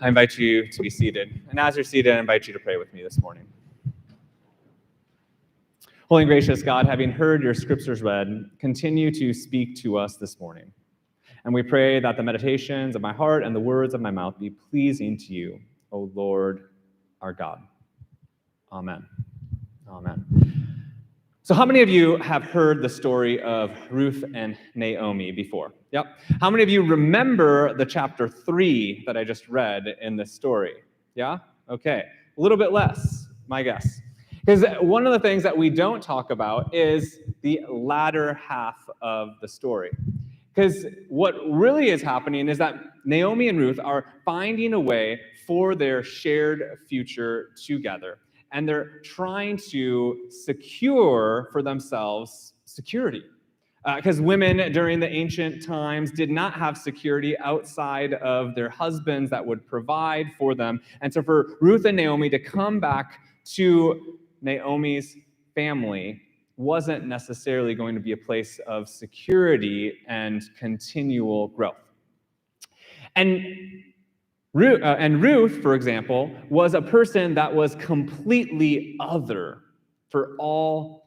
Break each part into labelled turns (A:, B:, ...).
A: I invite you to be seated. And as you're seated, I invite you to pray with me this morning. Holy and gracious God, having heard your scriptures read, continue to speak to us this morning. And we pray that the meditations of my heart and the words of my mouth be pleasing to you, O Lord, our God. Amen. Amen. So how many of you have heard the story of Ruth and Naomi before? Yep. How many of you remember the chapter 3 that I just read in this story? Yeah? Okay. A little bit less, my guess. Because one of the things that we don't talk about is the latter half of the story. Because what really is happening is that Naomi and Ruth are finding a way for their shared future together. And they're trying to secure for themselves security. Because women during the ancient times did not have security outside of their husbands that would provide for them. And so for Ruth and Naomi to come back to Naomi's family wasn't necessarily going to be a place of security and continual growth. And Ruth, for example, was a person that was completely other for all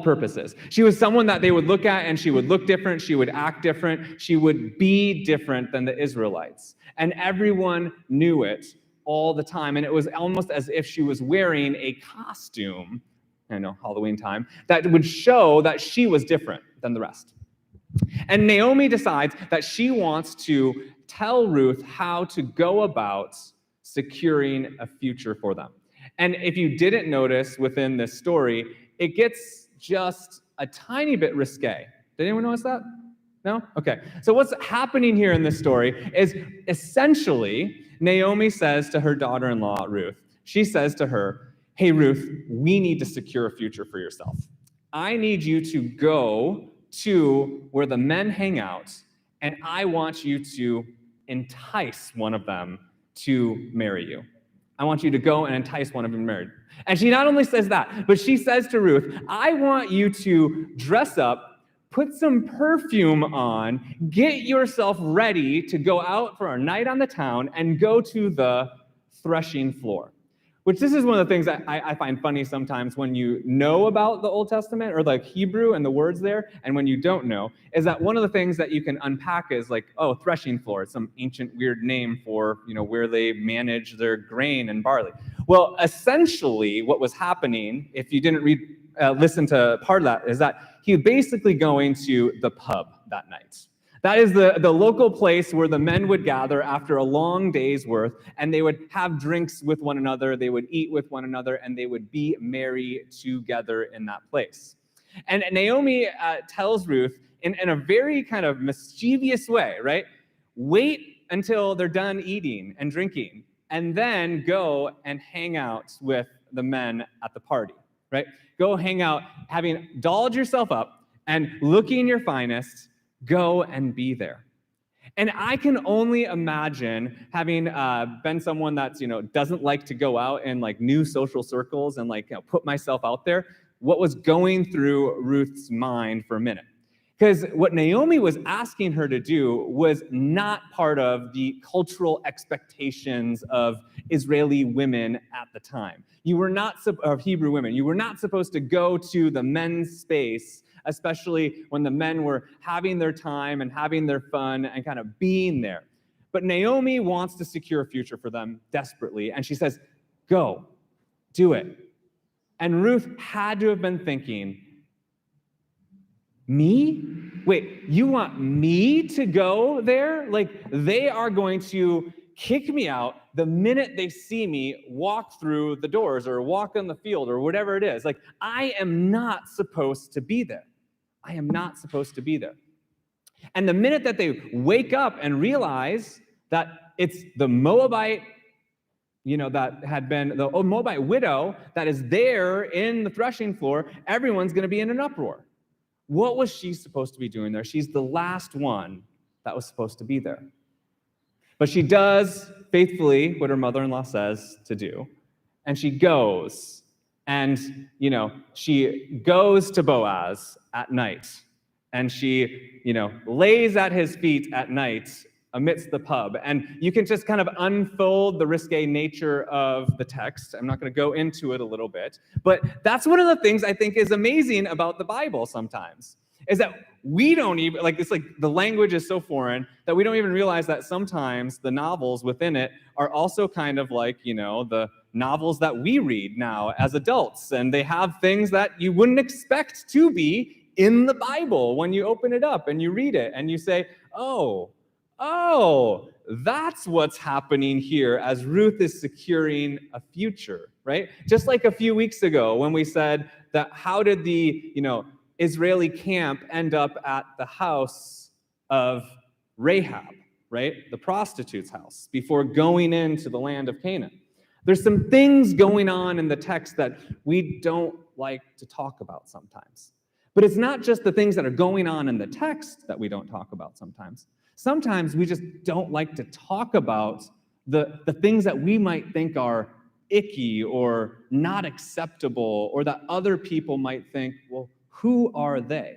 A: purposes. She was someone that they would look at and she would look different, she would act different, she would be different than the Israelites. And everyone knew it all the time. And it was almost as if she was wearing a costume, I know, Halloween time, that would show that she was different than the rest. And Naomi decides that she wants to tell Ruth how to go about securing a future for them. And if you didn't notice within this story, it gets just a tiny bit risque. Did anyone notice that? No? Okay. So what's happening here in this story is essentially Naomi says to her daughter-in-law, Ruth, she says to her, "Hey, Ruth, we need to secure a future for yourself. I need you to go to where the men hang out, and I want you to entice one of them to marry you. I want you to go and entice one of them to marry." And she not only says that, but she says to Ruth, "I want you to dress up, put some perfume on, get yourself ready to go out for a night on the town and go to the threshing floor." Which this is one of the things that I find funny sometimes when you know about the Old Testament or like Hebrew and the words there, and when you don't know, is that one of the things that you can unpack is like, oh, threshing floor, it's some ancient weird name for, where they manage their grain and barley. Well, essentially what was happening, if you didn't listen to part of that, is that he was basically going to the pub that night. That is the local place where the men would gather after a long day's work, and they would have drinks with one another, they would eat with one another, and they would be merry together in that place. And Naomi tells Ruth in a very kind of mischievous way, right? Wait until they're done eating and drinking, and then go and hang out with the men at the party, right? Go hang out, having dolled yourself up and looking your finest. Go and be there. And I can only imagine having been someone that's, doesn't like to go out in like new social circles and put myself out there, what was going through Ruth's mind for a minute. Because what Naomi was asking her to do was not part of the cultural expectations of Israeli women at the time. You were not, of Hebrew women, you were not supposed to go to the men's space, especially when the men were having their time and having their fun and kind of being there. But Naomi wants to secure a future for them desperately, and she says, go, do it. And Ruth had to have been thinking, me? Wait, you want me to go there? Like, they are going to kick me out the minute they see me walk through the doors or walk on the field or whatever it is. Like, I am not supposed to be there. I am not supposed to be there. And the minute that they wake up and realize that it's the Moabite, that had been the Moabite widow that is there in the threshing floor, everyone's going to be in an uproar. What was she supposed to be doing there? She's the last one that was supposed to be there. But she does faithfully what her mother-in-law says to do, and she goes. And, she goes to Boaz at night, and she, lays at his feet at night amidst the pub. And you can just kind of unfold the risque nature of the text. I'm not going to go into it a little bit, but that's one of the things I think is amazing about the Bible sometimes, is that we don't even, it's like the language is so foreign that we don't even realize that sometimes the novels within it are also kind of like, the novels that we read now as adults. And they have things that you wouldn't expect to be in the Bible when you open it up and you read it and you say, oh, that's what's happening here as Ruth is securing a future, right? Just like a few weeks ago when we said that how did the, Israeli camp end up at the house of Rahab, right? The prostitute's house, before going into the land of Canaan. There's some things going on in the text that we don't like to talk about sometimes. But it's not just the things that are going on in the text that we don't talk about sometimes. Sometimes we just don't like to talk about the things that we might think are icky or not acceptable, or that other people might think, well, who are they?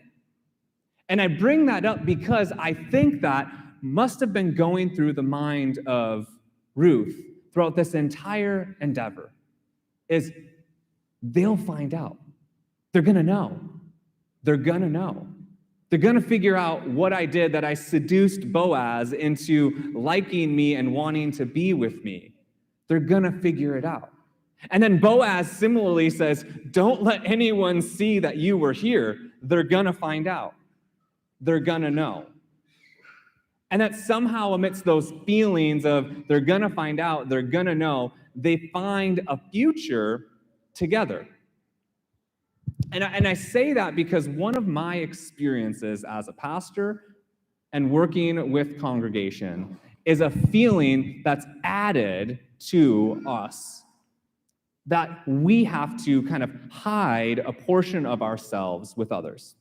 A: And I bring that up because I think that must have been going through the mind of Ruth throughout this entire endeavor, is they'll find out. They're going to know. They're going to know. They're going to figure out what I did, that I seduced Boaz into liking me and wanting to be with me. They're going to figure it out. And then Boaz similarly says, don't let anyone see that you were here. They're going to find out. They're going to know. And that somehow amidst those feelings of they're going to find out, they're going to know, they find a future together. And I say that because one of my experiences as a pastor and working with congregation is a feeling that's added to us, that we have to kind of hide a portion of ourselves with others.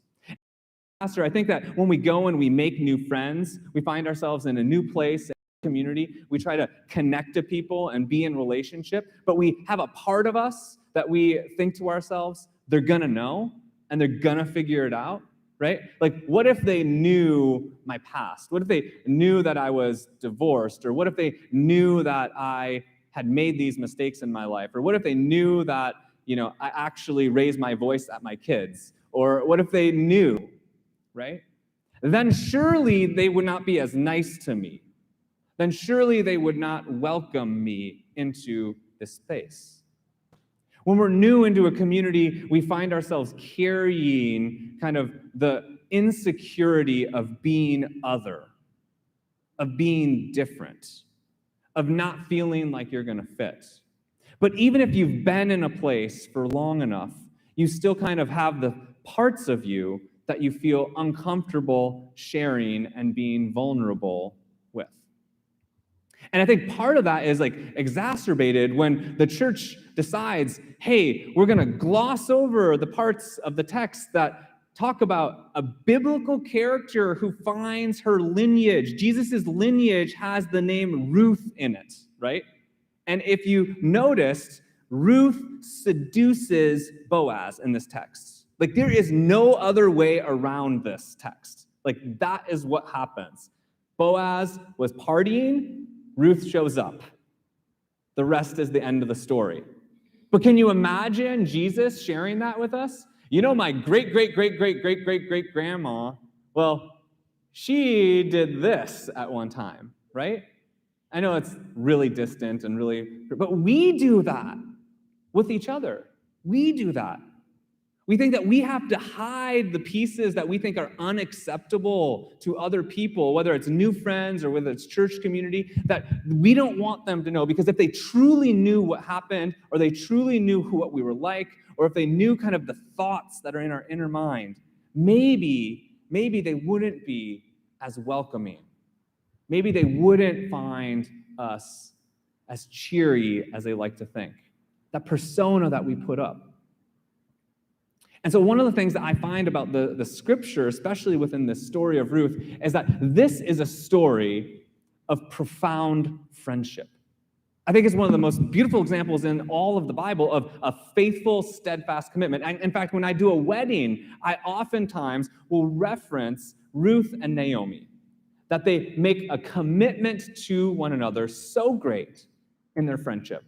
A: Pastor, I think that when we go and we make new friends, we find ourselves in a new place, community, we try to connect to people and be in relationship, but we have a part of us that we think to ourselves, they're gonna know, and they're gonna figure it out, right? Like, what if they knew my past? What if they knew that I was divorced? Or what if they knew that I had made these mistakes in my life? Or what if they knew that, I actually raised my voice at my kids? Or what if they knew, right? Then surely they would not be as nice to me. Then surely they would not welcome me into this space. When we're new into a community, we find ourselves carrying kind of the insecurity of being other, of being different, of not feeling like you're going to fit. But even if you've been in a place for long enough, you still kind of have the parts of you that you feel uncomfortable sharing and being vulnerable with. And I think part of that is exacerbated when the church decides, hey, we're going to gloss over the parts of the text that talk about a biblical character who finds her lineage. Jesus' lineage has the name Ruth in it, right? And if you noticed, Ruth seduces Boaz in this text. There is no other way around this text. That is what happens. Boaz was partying, Ruth shows up. The rest is the end of the story. But can you imagine Jesus sharing that with us? My great-great-great-great-great-great-great-grandma, well, she did this at one time, right? I know it's really distant and but we do that with each other. We do that. We think that we have to hide the pieces that we think are unacceptable to other people, whether it's new friends or whether it's church community, that we don't want them to know, because if they truly knew what happened, or they truly knew what we were like, or if they knew kind of the thoughts that are in our inner mind, maybe they wouldn't be as welcoming. Maybe they wouldn't find us as cheery as they like to think. That persona that we put up. And so one of the things that I find about the scripture, especially within this story of Ruth, is that this is a story of profound friendship. I think it's one of the most beautiful examples in all of the Bible of a faithful, steadfast commitment. And in fact, when I do a wedding, I oftentimes will reference Ruth and Naomi. that they make a commitment to one another so great in their friendship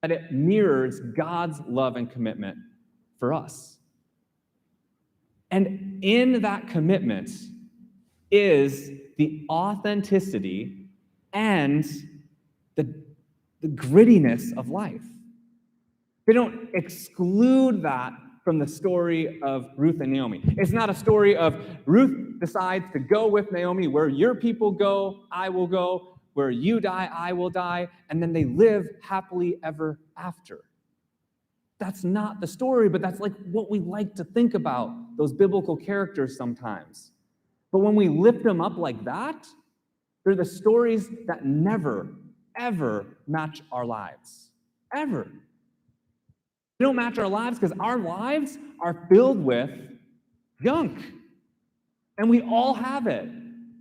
A: that it mirrors God's love and commitment for us. And in that commitment is the authenticity and the grittiness of life. They don't exclude that from the story of Ruth and Naomi. It's not a story of Ruth decides to go with Naomi. Where your people go, I will go. Where you die, I will die. And then they live happily ever after. That's not the story, but that's like what we like to think about those biblical characters sometimes. But when we lift them up like that, they're the stories that never, ever match our lives. Ever. They don't match our lives because our lives are filled with junk. And we all have it.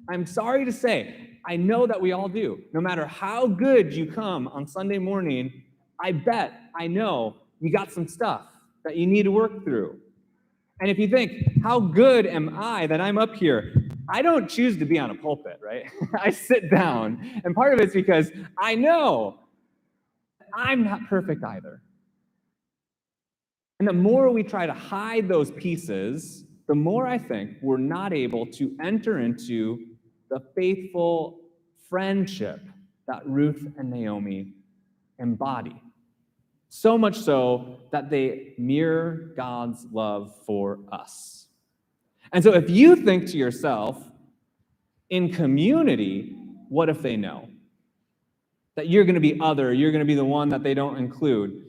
A: I'm sorry to say, I know that we all do. No matter how good you come on Sunday morning, I bet, I know, you got some stuff that you need to work through. And if you think, how good am I that I'm up here? I don't choose to be on a pulpit, right? I sit down. And part of it's because I know I'm not perfect either. And the more we try to hide those pieces, the more I think we're not able to enter into the faithful friendship that Ruth and Naomi embody. So much so that they mirror God's love for us. And so if you think to yourself, in community, what if they know? That you're going to be other, you're going to be the one that they don't include.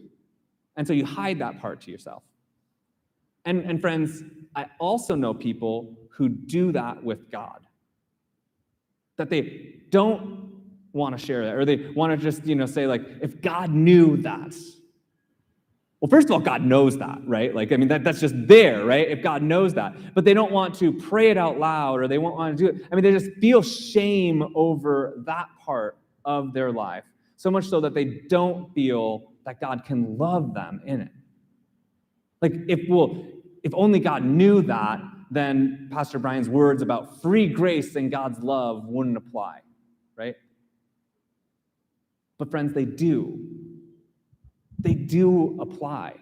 A: And so you hide that part to yourself. And friends, I also know people who do that with God. That they don't want to share that, or they want to just, say like, if God knew that. Well, first of all, God knows that, right? That's just there, right? If God knows that. But they don't want to pray it out loud, or they won't want to do it. They just feel shame over that part of their life. So much so that they don't feel that God can love them in it. If only God knew that, then Pastor Brian's words about free grace and God's love wouldn't apply, right? But friends, they do. They do apply.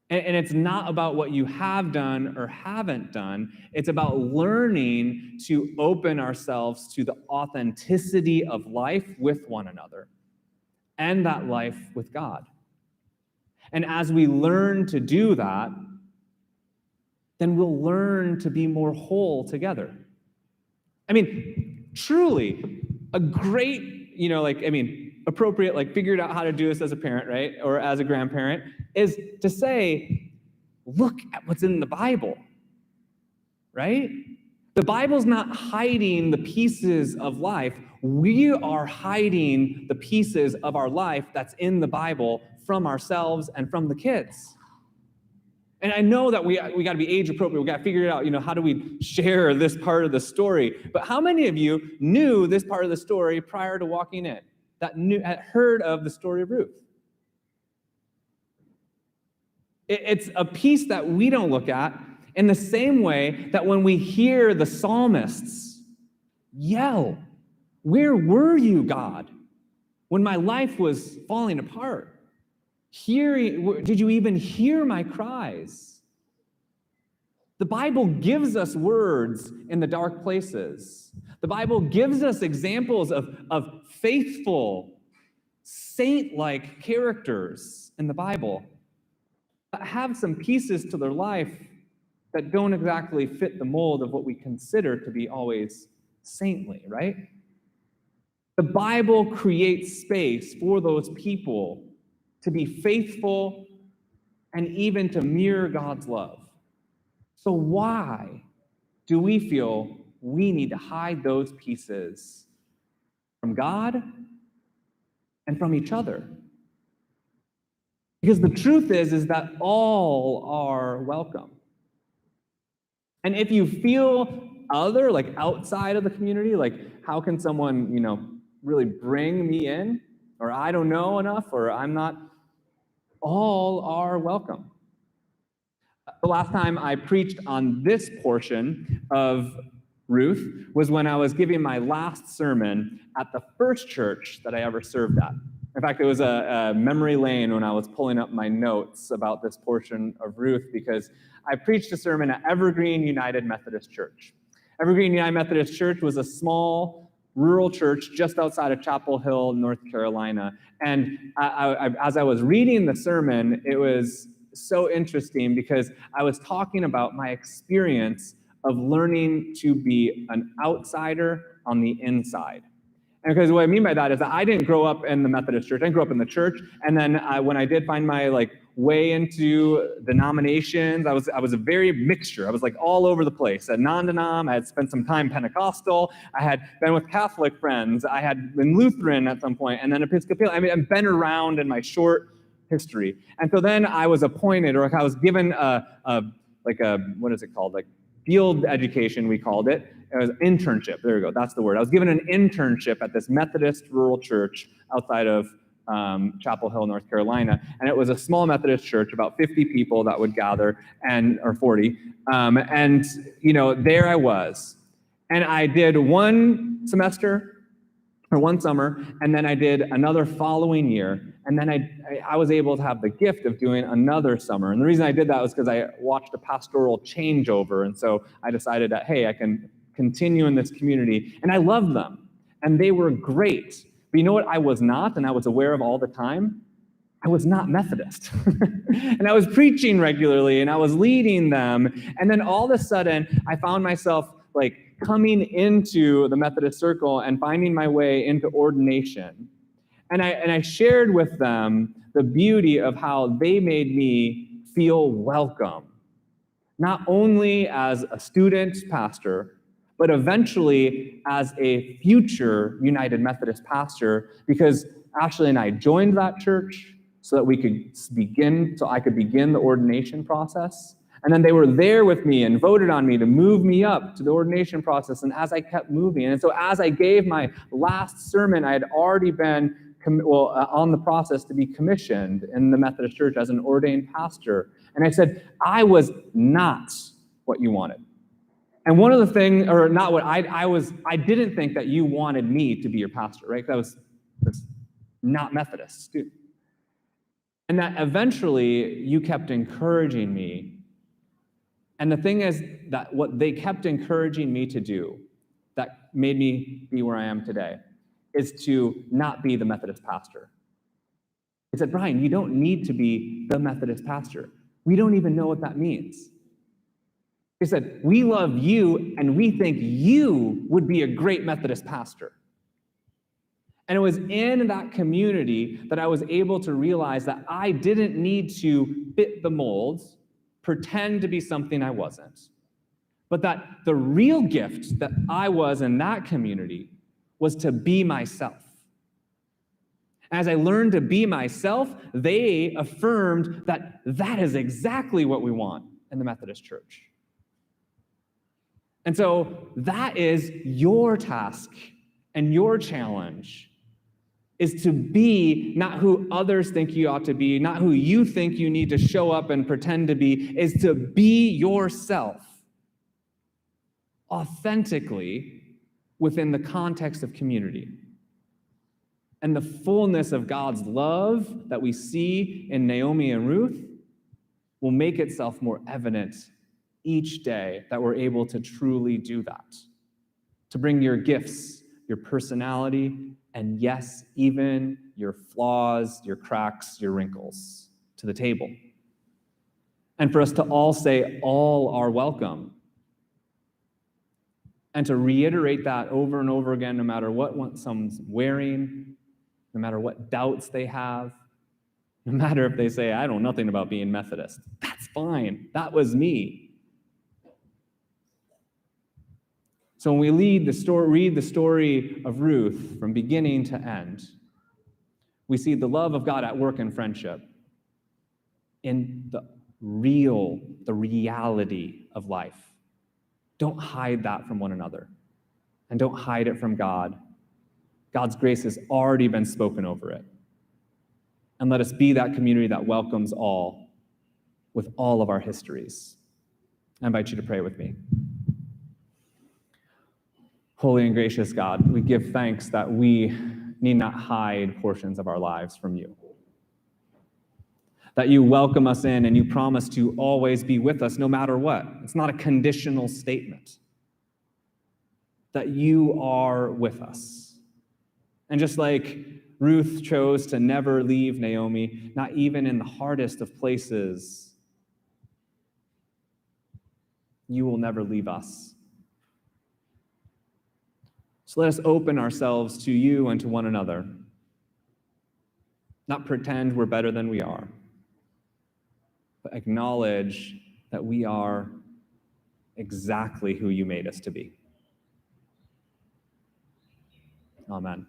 A: And it's not about what you have done or haven't done. It's about learning to open ourselves to the authenticity of life with one another and that life with God. And as we learn to do that, then we'll learn to be more whole together. Truly, a great, appropriate, figured out how to do this as a parent, right? Or as a grandparent, is to say, look at what's in the Bible, right? The Bible's not hiding the pieces of life. We are hiding the pieces of our life that's in the Bible from ourselves and from the kids. And I know that we got to be age appropriate. We got to figure it out. How do we share this part of the story? But how many of you knew this part of the story prior to walking in? Had heard of the story of Ruth? It's a piece that we don't look at in the same way that when we hear the psalmists yell, "Where were you, God, when my life was falling apart? Did you even hear my cries?" The Bible gives us words in the dark places. The Bible gives us examples of faithful, saint-like characters in the Bible that have some pieces to their life that don't exactly fit the mold of what we consider to be always saintly, right? The Bible creates space for those people to be faithful and even to mirror God's love. So why do we feel we need to hide those pieces from God and from each other? Because the truth is that all are welcome. And if you feel other, outside of the community, how can someone, really bring me in? Or I don't know enough, or I'm not, all are welcome. The last time I preached on this portion of Ruth, was when I was giving my last sermon at the first church that I ever served at. In fact, it was a memory lane when I was pulling up my notes about this portion of Ruth, because I preached a sermon at Evergreen United Methodist Church. Evergreen United Methodist Church was a small rural church just outside of Chapel Hill, North Carolina. And as I was reading the sermon, it was so interesting because I was talking about my experience of learning to be an outsider on the inside. And because what I mean by that is that I didn't grow up in the Methodist church. I didn't grow up in the church. And then when I did find my way into denominations, I was a very mixture. I was all over the place. At non-denom, I had spent some time Pentecostal. I had been with Catholic friends. I had been Lutheran at some point, and then Episcopal. I mean, I've been around in my short history. And so then I was appointed, or I was given what is it called? Field education, we called it. It was internship. There we go. That's the word. I was given an internship at this Methodist rural church outside of Chapel Hill, North Carolina. And it was a small Methodist church, about 50 people that would gather, or 40. There I was. And I did one semester, or one summer, and then I did another following year, and then I was able to have the gift of doing another summer. And the reason I did that was because I watched a pastoral changeover, and so I decided that, hey, I can continue in this community, and I loved them, and they were great. But you know what I was not, and I was aware of all the time? I was not Methodist. And I was preaching regularly, and I was leading them, and then all of a sudden, I found myself coming into the Methodist circle and finding my way into ordination. And I shared with them the beauty of how they made me feel welcome, not only as a student pastor, but eventually as a future United Methodist pastor, because Ashley and I joined that church so that I could begin the ordination process. And then they were there with me and voted on me to move me up to the ordination process. And as I kept moving, and so as I gave my last sermon, I had already been on the process to be commissioned in the Methodist Church as an ordained pastor. And I said, I was not what you wanted. And one of the things, or not what I didn't think that you wanted me to be your pastor, right? That was not Methodist. And that eventually you kept encouraging me. And the thing is that what they kept encouraging me to do that made me be where I am today is to not be the Methodist pastor. They said, Brian, you don't need to be the Methodist pastor. We don't even know what that means. They said, we love you and we think you would be a great Methodist pastor. And it was in that community that I was able to realize that I didn't need to fit the molds, pretend to be something I wasn't, but that the real gift that I was in that community was to be myself. As I learned to be myself, they affirmed that that is exactly what we want in the Methodist Church. And so that is your task and your challenge, is to be not who others think you ought to be, not who you think you need to show up and pretend to be, is to be yourself authentically within the context of community. And the fullness of God's love that we see in Naomi and Ruth will make itself more evident each day that we're able to truly do that. To bring your gifts, your personality, and yes, even your flaws, your cracks, your wrinkles to the table. And for us to all say, all are welcome. And to reiterate that over and over again, no matter what someone's wearing, no matter what doubts they have, no matter if they say, I know nothing about being Methodist. That's fine. That was me. So when we read the story of Ruth from beginning to end, we see the love of God at work in friendship, in the reality of life. Don't hide that from one another, and don't hide it from God. God's grace has already been spoken over it. And let us be that community that welcomes all with all of our histories. I invite you to pray with me. Holy and gracious God, we give thanks that we need not hide portions of our lives from you. That you welcome us in and you promise to always be with us no matter what. It's not a conditional statement. That you are with us. And just like Ruth chose to never leave Naomi, not even in the hardest of places, you will never leave us. So let us open ourselves to you and to one another. Not pretend we're better than we are, but acknowledge that we are exactly who you made us to be. Amen.